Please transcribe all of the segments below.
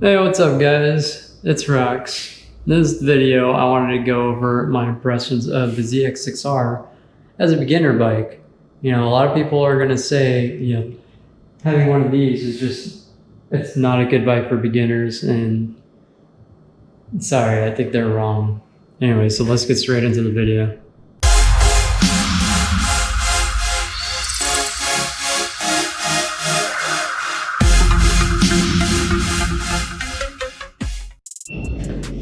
Hey, what's up guys? It's Rex. In this video, I wanted to go over my impressions of the ZX6R as a beginner bike. You know, a lot of people are going to say, having one of these is just, it's not a good bike for beginners, and sorry, I think they're wrong. Anyway, so let's get straight into the video.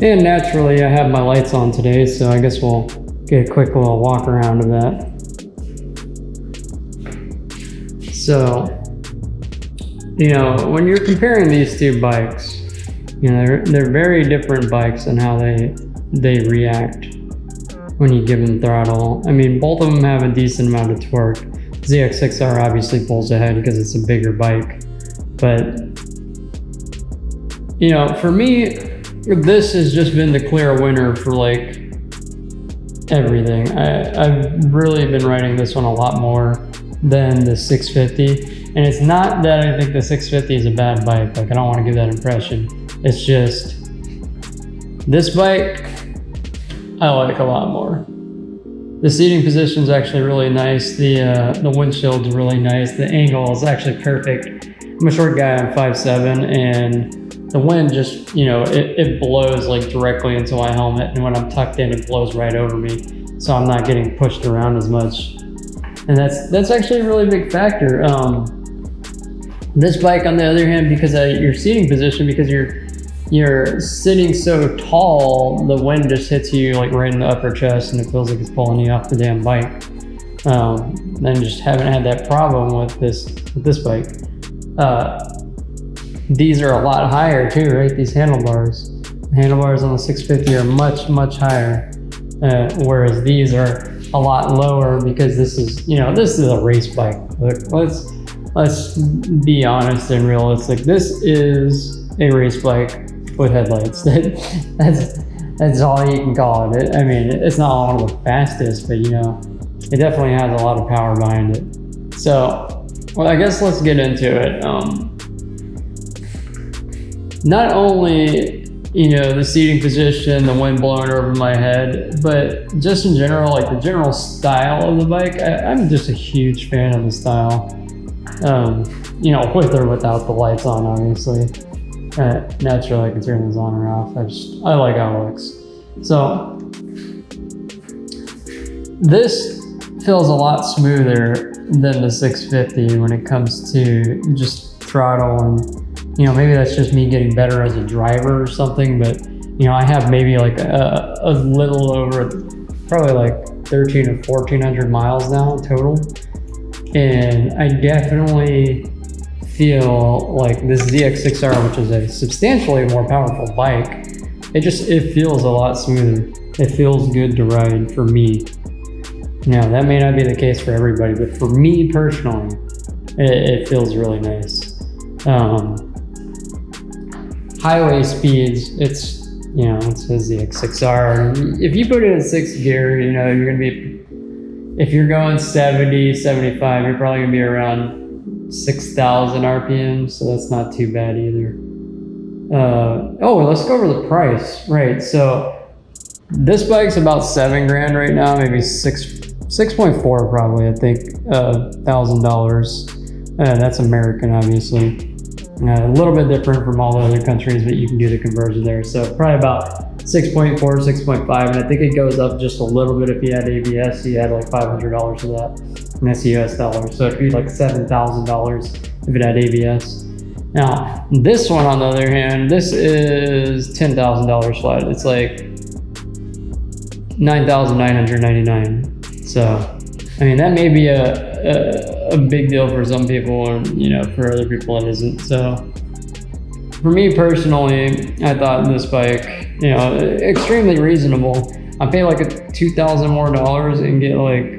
And naturally, I have my lights on today, so I guess we'll get a quick little walk around of that. So, when you're comparing these two bikes, they're very different bikes and how they react when you give them throttle. I mean, both of them have a decent amount of torque. ZX6R obviously pulls ahead because it's a bigger bike, but for me, this has just been the clear winner for like everything. I've really been riding this one a lot more than the 650, and it's not that I think the 650 is a bad bike. Like, I don't want to give that impression. It's just this bike I like a lot more. The seating position is actually really nice. The windshield's really nice. The angle is actually perfect. I'm a short guy. I'm 5'7", and the wind just, it blows like directly into my helmet, and when I'm tucked in, it blows right over me, so I'm not getting pushed around as much. And that's actually a really big factor. This bike, on the other hand, because of your seating position, because you're sitting so tall, the wind just hits you like right in the upper chest, and it feels like it's pulling you off the damn bike. And just haven't had that problem with this bike. These are a lot higher too, right? These handlebars. The handlebars on the 650 are much higher, whereas these are a lot lower because this is a race bike. Look, let's be honest and realistic. This is a race bike with headlights. That's all you can call it. I mean, it's not one of the fastest, but it definitely has a lot of power behind it. So, well, I guess let's get into it. Not only, the seating position, the wind blowing over my head, but just in general, like the general style of the bike, I'm just a huge fan of the style. With or without the lights on, obviously. Naturally, I can turn this on or off. I like how it looks. So, this feels a lot smoother than the 650 when it comes to just throttle, and maybe that's just me getting better as a driver or something, but I have maybe like a little over, probably like 1,300 or 1,400 miles now total, and I definitely feel like this ZX6R, which is a substantially more powerful bike, it feels a lot smoother. It feels good to ride for me. Now, that may not be the case for everybody, but for me personally, it feels really nice. Highway speeds, it says the ZX6R. If you put it in 6th gear, you're gonna be, if you're going 70, 75, you're probably gonna be around 6,000 RPM, so that's not too bad either. Let's go over the price. Right, so this bike's about $7,000 right now, maybe 6.4 probably, I think, $1,000. That's American, obviously. A little bit different from all the other countries, but you can do the conversion there. So probably about 6.4, 6.5, and I think it goes up just a little bit if you had ABS. You had like $500 for that, and that's US dollars. So it'd be like $7,000 if it had ABS. Now, this one, on the other hand, this is $10,000 flat. It's like $9,999. So, I mean, that may be a big deal for some people, and for other people it isn't. So for me personally, I thought this bike, extremely reasonable. I pay like $2,000 more and get like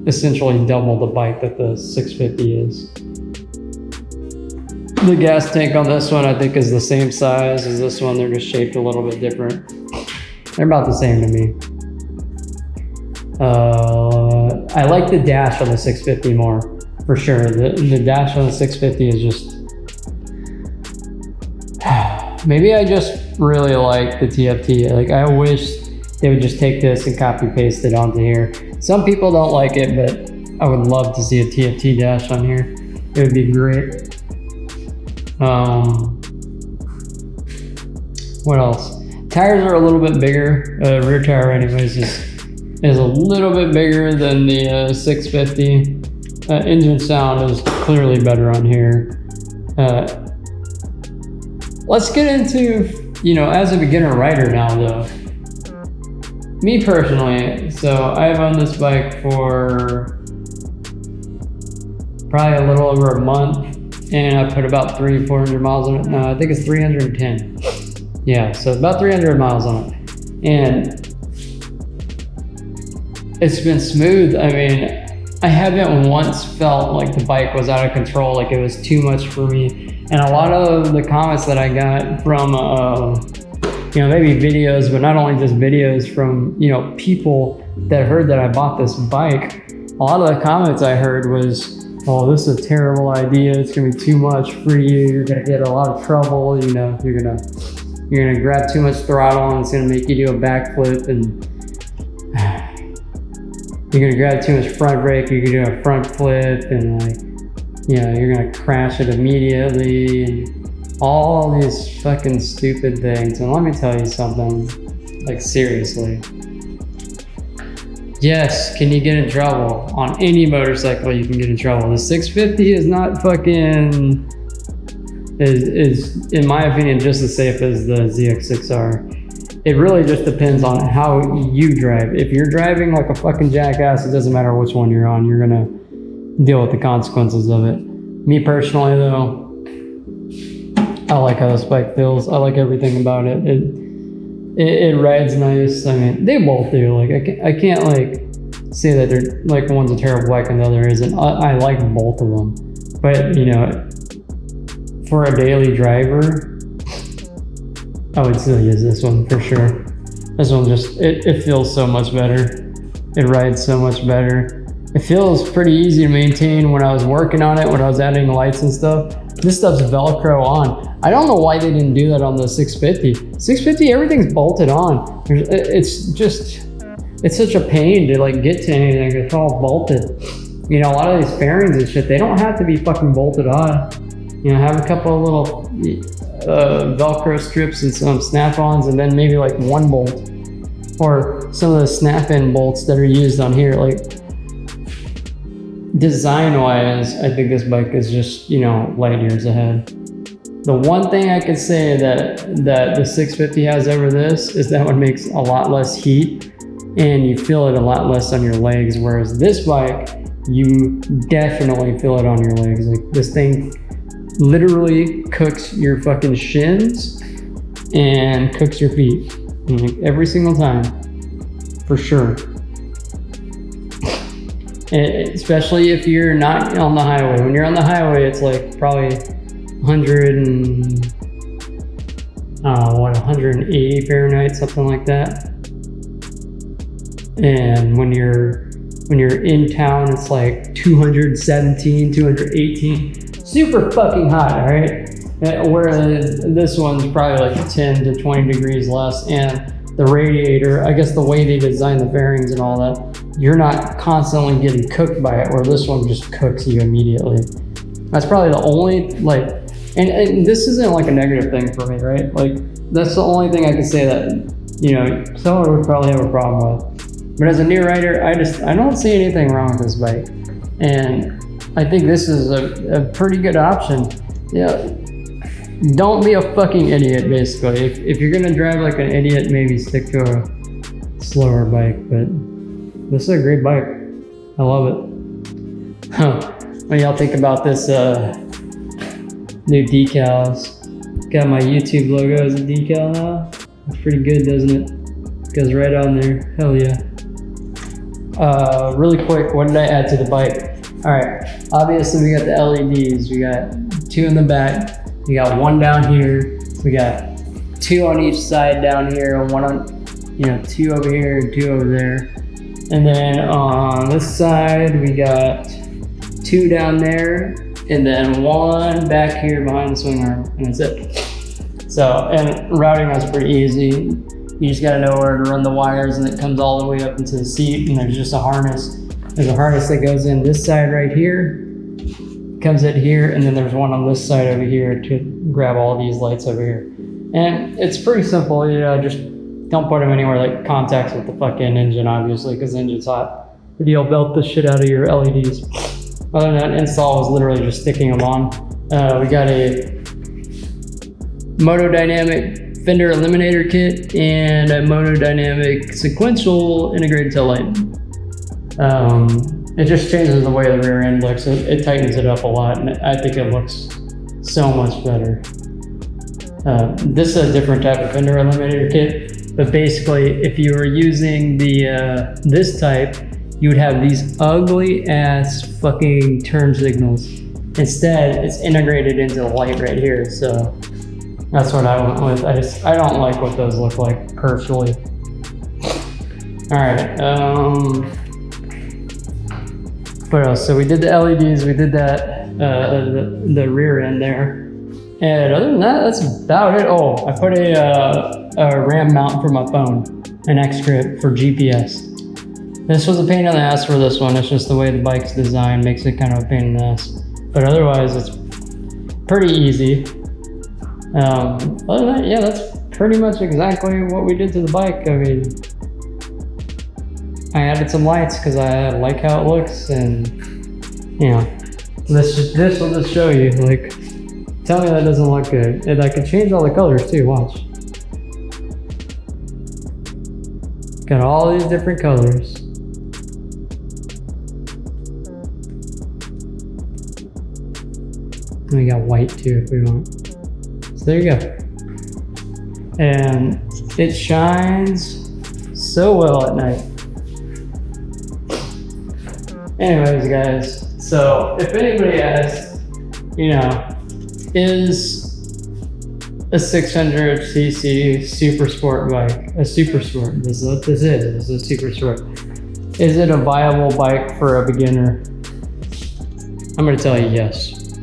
essentially double the bike that the 650 is. The gas tank on this one, I think, is the same size as this one. They're just shaped a little bit different. They're about the same to me. I like the dash on the 650 more, for sure. The dash on the 650 is just Maybe I just really like the TFT. Like, I wish they would just take this and copy paste it onto here. Some people don't like it, but I would love to see a TFT dash on here. It would be great. What else? Tires are a little bit bigger. Rear tire anyways is a little bit bigger than the 650. Engine sound is clearly better on here. Let's get into, you know, as a beginner rider now though. Me personally, so I've owned this bike for probably a little over a month, and I put about 300-400 miles on it. No, I think it's 310. Yeah, so about 300 miles on it. And it's been smooth. I mean, I haven't once felt like the bike was out of control, like it was too much for me. And a lot of the comments that I got from, you know, maybe videos, but not only just videos from, you know, people that heard that I bought this bike, a lot of the comments I heard was, oh, this is a terrible idea. It's gonna be too much for you. You're gonna get a lot of trouble. You know, you're gonna grab too much throttle and it's gonna make you do a backflip, and you're gonna grab too much front brake. You can do a front flip, and like, you know, you're gonna crash it immediately, and all these fucking stupid things. And let me tell you something, like seriously. Yes, can you get in trouble? On any motorcycle you can get in trouble. The 650 is not fucking, is in my opinion just as safe as the ZX6R. It really just depends on how you drive. If you're driving like a fucking jackass, it doesn't matter which one you're on, you're gonna deal with the consequences of it. Me personally though, I like how this bike feels. I like everything about it. It rides nice. I mean, they both do. Like, I can't like say that they're like one's a terrible bike and the other isn't. I like both of them. But you know, for a daily driver, I would still use this one for sure. This one just, it feels so much better. It rides so much better. It feels pretty easy to maintain. When I was working on it, when I was adding lights and stuff, this stuff's Velcro on. I don't know why they didn't do that on the 650. 650, everything's bolted on. It's such a pain to like get to anything. It's all bolted. You know, a lot of these fairings and shit, they don't have to be fucking bolted on. You know, have a couple of little Velcro strips and some snap-ons, and then maybe like one bolt, or some of the snap-in bolts that are used on here. Like, design-wise, I think this bike is just, you know, light years ahead. The one thing I could say that the 650 has over this is that one makes a lot less heat, and you feel it a lot less on your legs, whereas this bike, you definitely feel it on your legs. Like, this thing literally cooks your fucking shins and cooks your feet, like, every single time, for sure. And especially if you're not on the highway. When you're on the highway, it's like probably 180 Fahrenheit, something like that. And when you're in town, it's like 217, 218. Super fucking hot, all right? Whereas this one's probably like 10 to 20 degrees less, and the radiator, I guess the way they design the bearings and all that, you're not constantly getting cooked by it, where this one just cooks you immediately. That's probably the only, like, and this isn't like a negative thing for me, right? Like, that's the only thing I can say that, you know, someone would probably have a problem with. But as a new rider, I don't see anything wrong with this bike. And I think this is a pretty good option. Yeah. Don't be a fucking idiot, basically. If you're gonna drive like an idiot, maybe stick to a slower bike, but this is a great bike. I love it. What do y'all think about this new decals? Got my YouTube logo as a decal now. Looks pretty good, doesn't it? Goes right on there. Hell yeah. Really quick, what did I add to the bike? All right, obviously we got the LEDs. We got 2 in the back. We got 1 down here. We got 2 on each side down here, and 1 on, 2 over here and 2 over there. And then on this side, we got 2 down there, and then 1 back here behind the swing arm, and that's it. So, and routing is pretty easy. You just gotta know where to run the wires, and it comes all the way up into the seat, and there's just a harness. There's a harness that goes in this side right here, comes in here, and then there's one on this side over here to grab all these lights over here. And it's pretty simple, you know, just don't put them anywhere like contacts with the fucking engine, obviously, because the engine's hot. But you'll melt the shit out of your LEDs. Other than that, install was literally just sticking them on. We got a Motodynamic fender eliminator kit and a Motodynamic sequential integrated tail light. It just changes the way the rear end looks. It tightens it up a lot, and I think it looks so much better. This is a different type of fender eliminator kit, but basically, if you were using the this type, you would have these ugly ass fucking turn signals. Instead, it's integrated into the light right here, so that's what I went with. I don't like what those look like personally. All right. What else? So we did the LEDs, we did that, the rear end there. And other than that, that's about it. Oh, I put a RAM mount for my phone, an X-Grip for GPS. This was a pain in the ass for this one. It's just the way the bike's designed makes it kind of a pain in the ass. But otherwise, it's pretty easy. Other than that, yeah, that's pretty much exactly what we did to the bike. I mean, I added some lights because I like how it looks, and you know, this will just show you. Like, tell me that doesn't look good, and I can change all the colors too. Watch, got all these different colors. We got white too if we want. So there you go, and it shines so well at night. Anyways, guys, so if anybody asks, you know, is a 600cc super sport bike a super sport? This is what this is. This is a super sport. Is it a viable bike for a beginner? I'm going to tell you yes.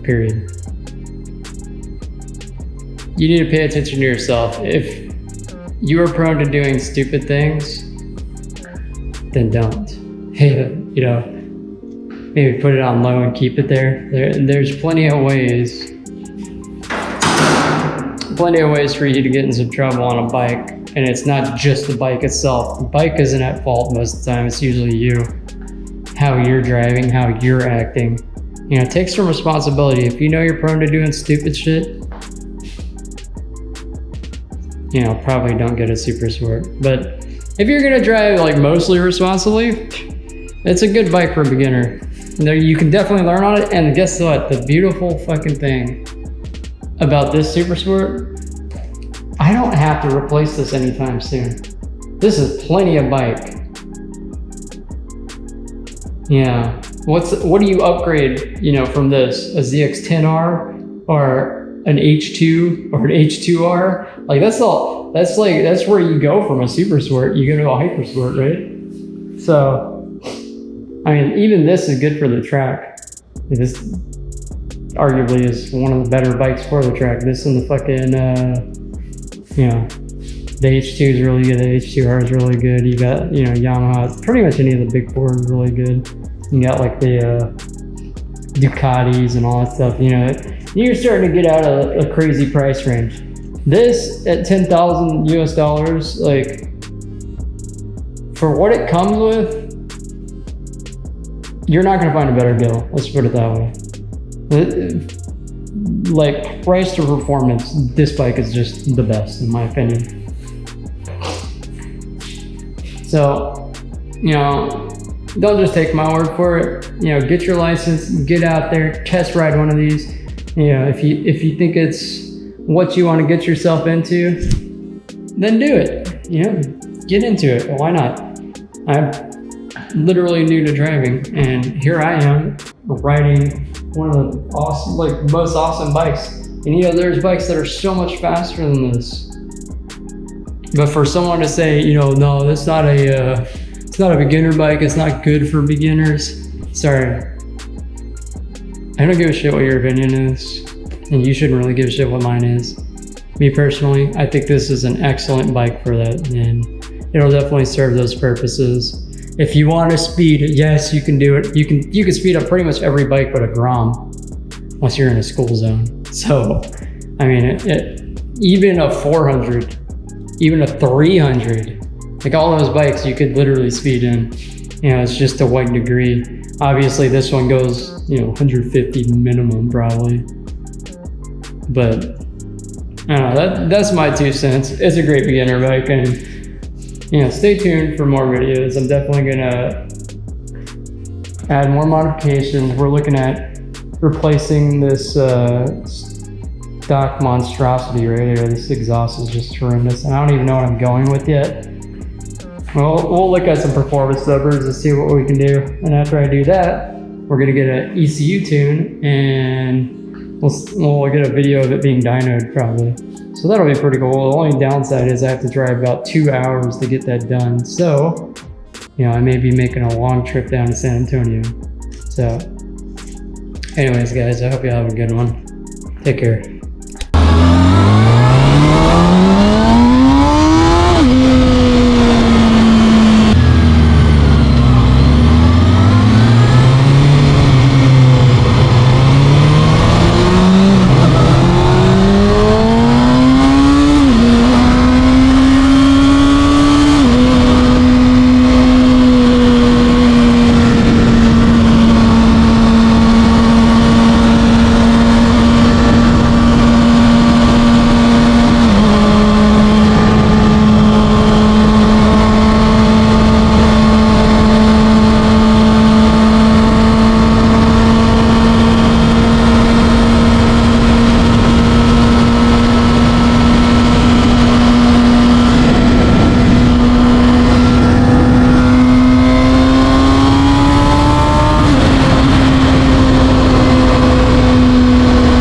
Period. You need to pay attention to yourself. If you are prone to doing stupid things, then don't. Hey, you know, maybe put it on low and keep it there. There's plenty of ways for you to get in some trouble on a bike, and it's not just the bike itself. The bike isn't at fault most of the time. It's usually you, how you're driving, how you're acting. You know, take some responsibility. If you know you're prone to doing stupid shit, you know, probably don't get a super sport. But if you're gonna drive like mostly responsibly, it's a good bike for a beginner. You can definitely learn on it, and guess what? The beautiful fucking thing about this super sport, I don't have to replace this anytime soon. This is plenty of bike. Yeah. What do you upgrade, you know, from this? A ZX6R or an H2 or an H2R? Like that's where you go from a super sport. You go to a hyper sport, right? So, I mean, even this is good for the track. This arguably is one of the better bikes for the track. This and the fucking, you know, the H2 is really good. The H2R is really good. You got, you know, Yamaha. Pretty much any of the big four is really good. You got like the Ducatis and all that stuff. You know, you're starting to get out of a crazy price range. This at $10,000 US, like for what it comes with, you're not gonna find a better deal. Let's put it that way. Like price to performance, this bike is just the best in my opinion. So, you know, don't just take my word for it. You know, get your license, get out there, test ride one of these. You know, if you think it's what you want to get yourself into, then do it. You know, get into it. Why not? I'm literally new to driving, and here I am riding one of the awesome, like most awesome bikes. And you know, there's bikes that are so much faster than this. But for someone to say, you know, no, that's not it's not a beginner bike, it's not good for beginners. Sorry. I don't give a shit what your opinion is, and you shouldn't really give a shit what mine is. Me personally, I think this is an excellent bike for that, and it'll definitely serve those purposes. If you want to speed, yes, you can do it. You can speed up pretty much every bike but a Grom, once you're in a school zone. So, I mean, even a 400, even a 300, like all those bikes, you could literally speed in. You know, it's just a white degree. Obviously, this one goes, you know, 150 minimum probably. But I don't know, that's my 2 cents. It's a great beginner bike, and you know, stay tuned for more videos. I'm definitely gonna add more modifications. We're looking at replacing this stock monstrosity right here. This exhaust is just horrendous, and I don't even know what I'm going with yet. Well, we'll look at some performance numbers and see what we can do. And after I do that, we're gonna get an ECU tune, and we'll get a video of it being dynoed probably. So that'll be pretty cool. The only downside is I have to drive about 2 hours to get that done. So, you know, I may be making a long trip down to San Antonio. So anyways, guys, I hope you have a good one. Take care.